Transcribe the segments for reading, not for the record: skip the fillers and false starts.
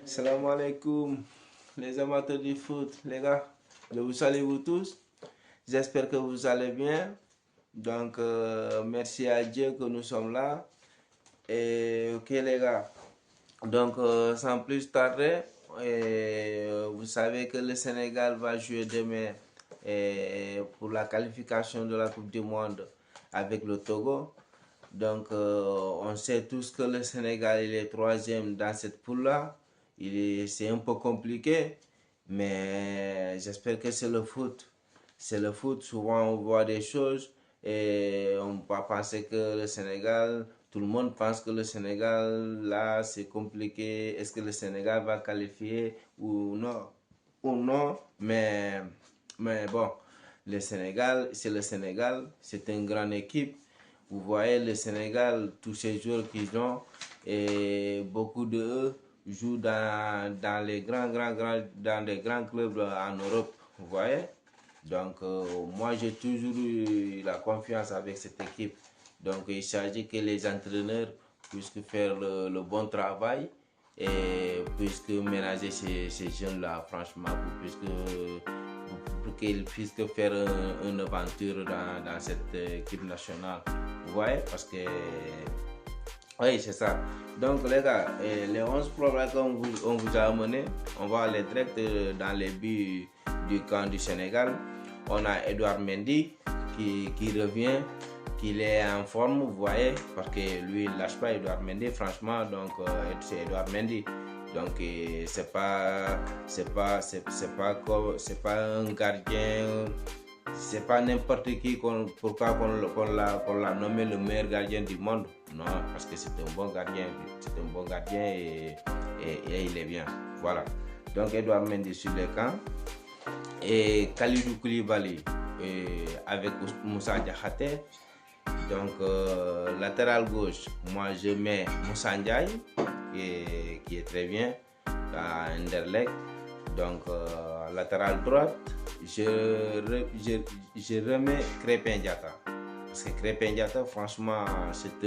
Salam alaikum, les amateurs du foot, les gars. Je vous salue vous tous. J'espère que vous allez bien. Donc, merci à Dieu que nous sommes là. Et ok, les gars. Donc, sans plus tarder, vous savez que le Sénégal va jouer demain pour la qualification de la Coupe du Monde avec le Togo. Donc, on sait tous que le Sénégal il est troisième dans cette poule-là. C'est un peu compliqué, mais j'espère que c'est le foot. C'est le foot. Souvent, on voit des choses et on peut penser que le Sénégal, tout le monde pense que le Sénégal, là, c'est compliqué. Est-ce que le Sénégal va qualifier ou non? Ou non, mais bon, le Sénégal, c'est le Sénégal. C'est une grande équipe. Vous voyez le Sénégal, tous ces joueurs qu'ils ont, et beaucoup d'eux jouent dans les dans les grands clubs en Europe. Vous voyez? Donc, moi, j'ai toujours eu la confiance avec cette équipe. Donc, il s'agit que les entraîneurs puissent faire le bon travail et puissent ménager ces jeunes-là, franchement, pour qu'ils puissent faire une aventure dans cette équipe nationale. Vous voyez? Parce que, oui, c'est ça. Donc, les gars, les 11 problèmes qu'on vous a amenés, on va aller direct dans les buts du camp du Sénégal. On a Edouard Mendy qui revient, qu'il est en forme, vous voyez, parce que lui, il lâche pas Edouard Mendy, franchement, donc c'est Edouard Mendy. Donc c'est pas un gardien, c'est pas n'importe qui pourquoi qu'on l'a nommé le meilleur gardien du monde. Non, parce que c'est un bon gardien, et il est bien. Voilà. Donc Edouard Mendy sur le camp et Kalidou Koulibaly avec Moussa Diakhaté. Donc latéral gauche, moi je mets Moussa Ndiaye qui est très bien à Anderlecht. Donc latéral droite, je remets Krépin Diatta. Parce que Krépin Diatta, franchement, c'est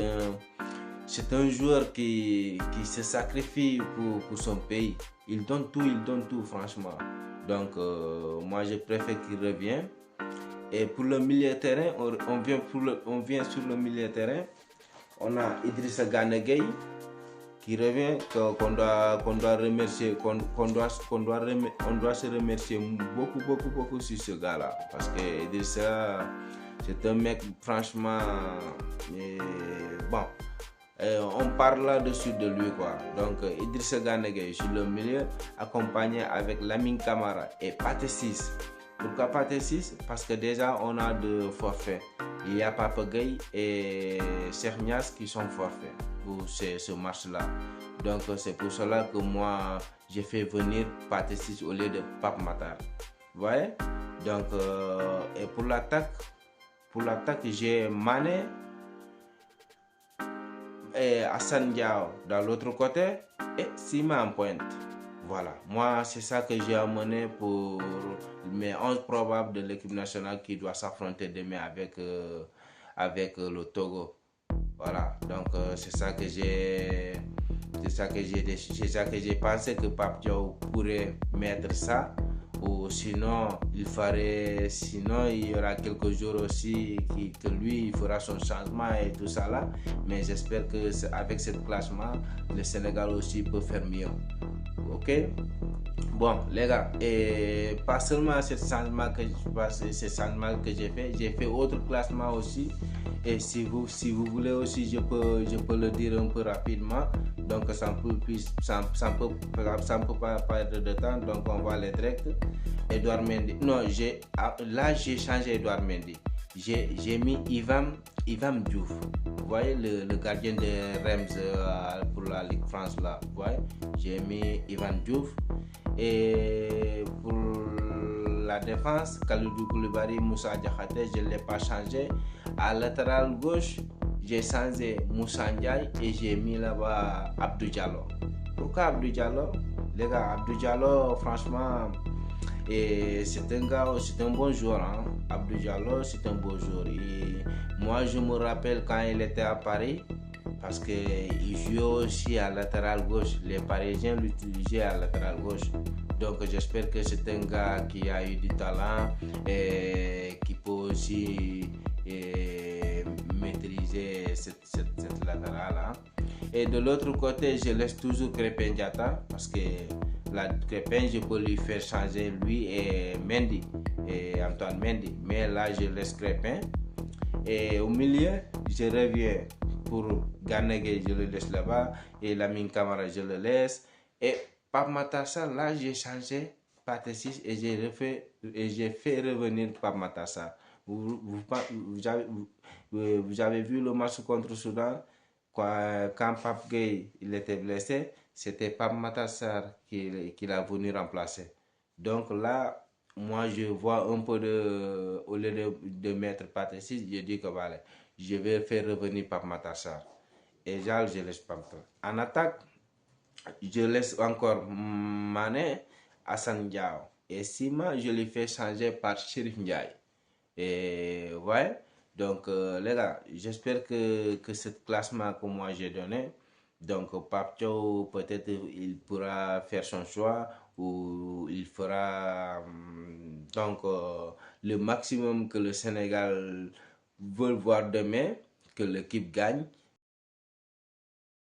un joueur qui se sacrifie pour son pays. Il donne tout, franchement. Donc moi je préfère qu'il revienne. Et pour le milieu de terrain, on vient sur le milieu de terrain. On a Idrissa Gana Gueye qui revient, qu'on doit remercier, on doit se remercier beaucoup sur ce gars-là. Parce que Idrissa, c'est un mec franchement bon. On parle là-dessus de lui, quoi. Donc Idrissa Gana Gueye sur le milieu, accompagné avec Lamine Camara et Pathé Ciss. Pourquoi Pathé Ciss? Parce que déjà on a deux forfaits. Il y a Papa Gueye et Cheikh Niass qui sont forfaits pour ce match-là. Donc c'est pour cela que moi j'ai fait venir Pathé Ciss au lieu de Pape Matar. Vous voyez? Donc et pour l'attaque j'ai Mané et Assane Diao dans l'autre côté et Sima en pointe. Voilà, moi c'est ça que j'ai amené pour mes 11 probables de l'équipe nationale qui doit s'affronter demain avec le Togo. Voilà, donc c'est ça que j'ai pensé que Pape Diaw pourrait mettre ça. Ou sinon il y aura quelques jours aussi que lui il fera son changement et tout ça là, mais j'espère que avec ce classement le Sénégal aussi peut faire mieux. Ok, bon les gars, et pas seulement ce changement que j'ai fait autre classement aussi, et si vous voulez aussi je peux le dire un peu rapidement, donc ça ne peut pas perdre de temps, donc on va aller direct. Edouard Mendy, non, j'ai changé Edouard Mendy, j'ai mis Ivan Diouf, vous voyez le gardien de Reims pour la Ligue France là, vous voyez, j'ai mis Ivan Diouf. Et pour la défense, Kalidou Koulibaly, Moussa Diakhaté, je ne l'ai pas changé. À latéral gauche, j'ai changé Moussa Ndiaye et j'ai mis là-bas Abdou Diallo. Pourquoi Abdou Diallo? Les gars, Abdou Diallo, franchement, c'est un bon joueur. Hein? Abdou Diallo, c'est un bon joueur. Et moi, je me rappelle quand il était à Paris, parce qu'il joue aussi à latéral gauche. Les Parisiens l'utilisaient à latéral gauche. Donc j'espère que c'est un gars qui a eu du talent et qui peut aussi maîtriser cette latérale. Et de l'autre côté, je laisse toujours Crépin Diatta parce que la Crépin, je peux lui faire changer lui et Mendy, et Antoine Mendy. Mais là, je laisse Crépin. Et au milieu, je reviens pour Ganegé, je le laisse là-bas. Et Lamine Camara, je le laisse. Et Pape Matar, là, j'ai changé Pathé 6 et j'ai fait revenir Pape Matar. Vous avez vu le match contre le Soudan quand Pape Gueye il était blessé, c'était Pape Matar qui l'a venu remplacer. Donc là, moi je vois un peu au lieu de mettre Pathé 6, je dis que voilà, je vais faire revenir Pape Matar. Et je laisse Pape. En attaque, je laisse encore Mané, Hassan Diao. Et Sima, je le fais changer par Chérif Ndiaye. Et ouais, donc les gars, j'espère que ce classement que moi j'ai donné, donc Pape Thiaw, peut-être il pourra faire son choix ou il fera donc le maximum que le Sénégal veut voir demain, que l'équipe gagne.